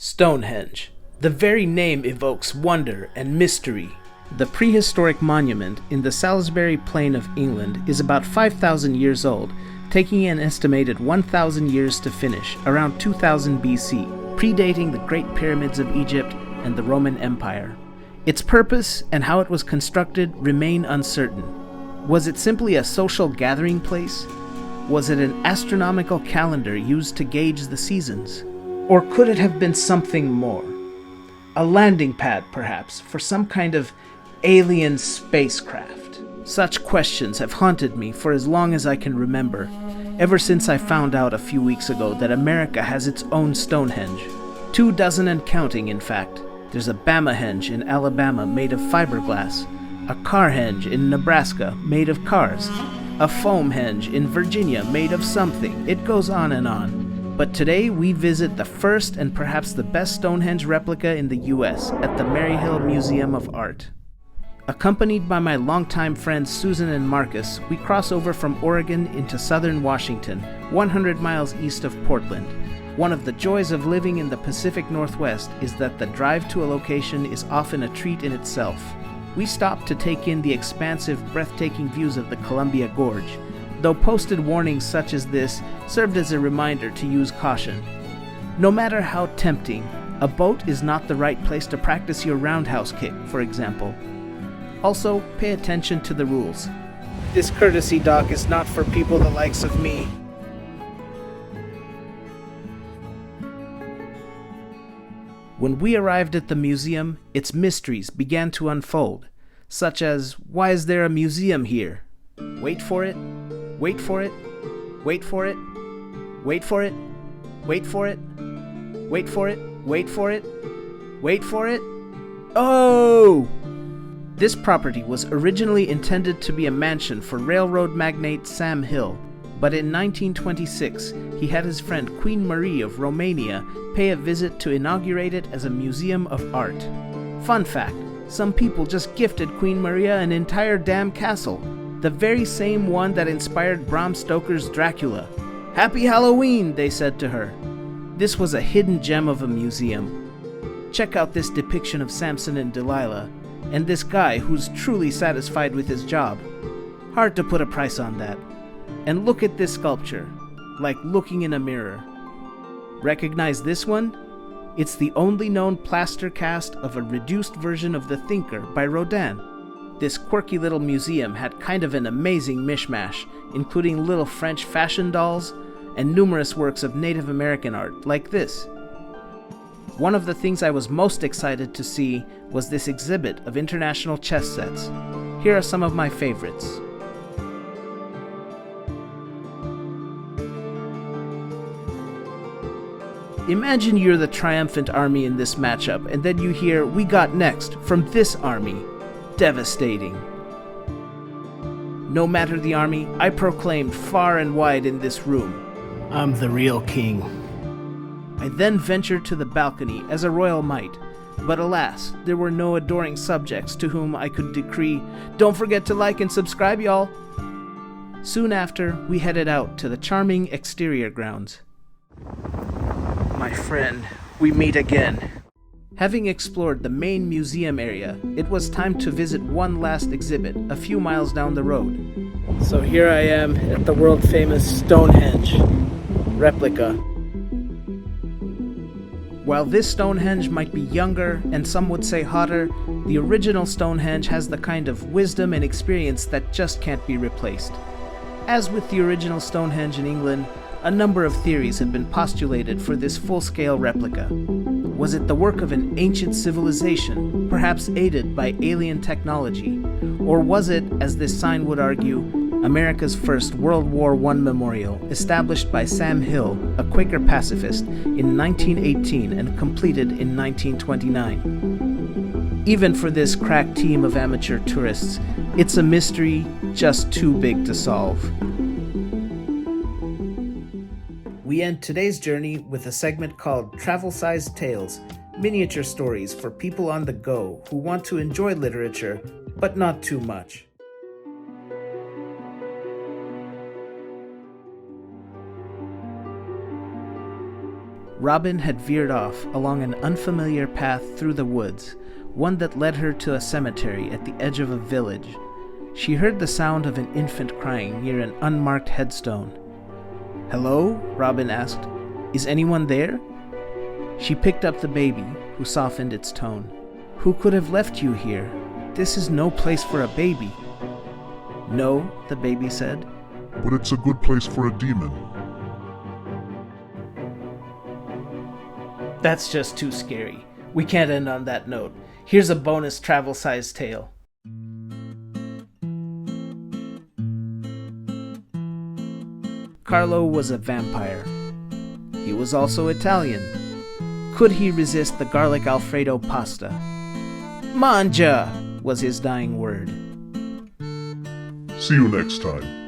Stonehenge. The very name evokes wonder and mystery. The prehistoric monument in the Salisbury Plain of England is about 5,000 years old, taking an estimated 1,000 years to finish, around 2000 BC, predating the Great Pyramids of Egypt and the Roman Empire. Its purpose and how it was constructed remain uncertain. Was it simply a social gathering place? Was it an astronomical calendar used to gauge the seasons? Or could it have been something more? A landing pad, perhaps, for some kind of alien spacecraft? Such questions have haunted me for as long as I can remember, ever since I found out a few weeks ago that America has its own Stonehenge. 24 and counting, in fact. There's a Bamahenge in Alabama made of fiberglass, a Carhenge in Nebraska made of cars, a Foamhenge in Virginia made of something. It goes on and on. But today we visit the first and perhaps the best Stonehenge replica in the US at the MARYHILL Museum of Art. Accompanied by my longtime friends Susan and Marcus, we cross over from Oregon into southern Washington, 100 miles east of Portland. One of the joys of living in the Pacific Northwest is that the drive to a location is often a treat in itself. We stop to take in the expansive, breathtaking views of the Columbia Gorge, though posted warnings such as this served as a reminder to use caution. No matter how tempting, a boat is not the right place to practice your roundhouse kick, for example. Also, pay attention to the rules. This courtesy dock is not for people the likes of me. When we arrived at the museum, its mysteries began to unfold, such as, why is there a museum here? Wait for it. Wait for it, wait for it, wait for it, wait for it, wait for it, wait for it, wait for it. Oh! This property was originally intended to be a mansion for railroad magnate Sam Hill, but in 1926 he had his friend Queen Marie of Romania pay a visit to inaugurate it as a museum of art. Fun fact, some people just gifted Queen Maria an entire damn castle. The very same one that inspired Bram Stoker's Dracula. "Happy Halloween," they said to her. This was a hidden gem of a museum. Check out this depiction of Samson and Delilah, and this guy who's truly satisfied with his job. Hard to put a price on that. And look at this sculpture, like looking in a mirror. Recognize this one? It's the only known plaster cast of a reduced version of The Thinker by Rodin. This quirky little museum had kind of an amazing mishmash, including little French fashion dolls and numerous works of Native American art, like this. One of the things I was most excited to see was this exhibit of international chess sets. Here are some of my favorites. Imagine you're the triumphant army in this matchup, and then you hear, "We got next," from this army. Devastating. No matter the army, I proclaimed far and wide in this room, "I'm the real king." I then ventured to the balcony as a royal might, but alas, there were no adoring subjects to whom I could decree, "Don't forget to like and subscribe, y'all." Soon after, we headed out to the charming exterior grounds. My friend, we meet again. Having explored the main museum area, it was time to visit one last exhibit a few miles down the road. So here I am at the world-famous Stonehenge replica. While this Stonehenge might be younger and some would say hotter, the original Stonehenge has the kind of wisdom and experience that just can't be replaced. As with the original Stonehenge in England, a number of theories have been postulated for this full-scale replica. Was it the work of an ancient civilization, perhaps aided by alien technology? Or was it, as this sign would argue, America's first World War I memorial, established by Sam Hill, a Quaker pacifist, in 1918 and completed in 1929? Even for this crack team of amateur tourists, it's a mystery just too big to solve. We end today's journey with a segment called Travelsized Tales, miniature stories for people on the go who want to enjoy literature, but not too much. Robin had veered off along an unfamiliar path through the woods, one that led her to a cemetery at the edge of a village. She heard the sound of an infant crying near an unmarked headstone. "Hello?" Robin asked. "Is anyone there?" She picked up the baby, who softened its tone. "Who could have left you here? This is no place for a baby." "No," the baby said. "But it's a good place for a demon." That's just too scary. We can't end on that note. Here's a bonus travel-sized tale. Carlo was a vampire. He was also Italian. Could he resist the garlic Alfredo pasta? "Mangia!" was his dying word. See you next time.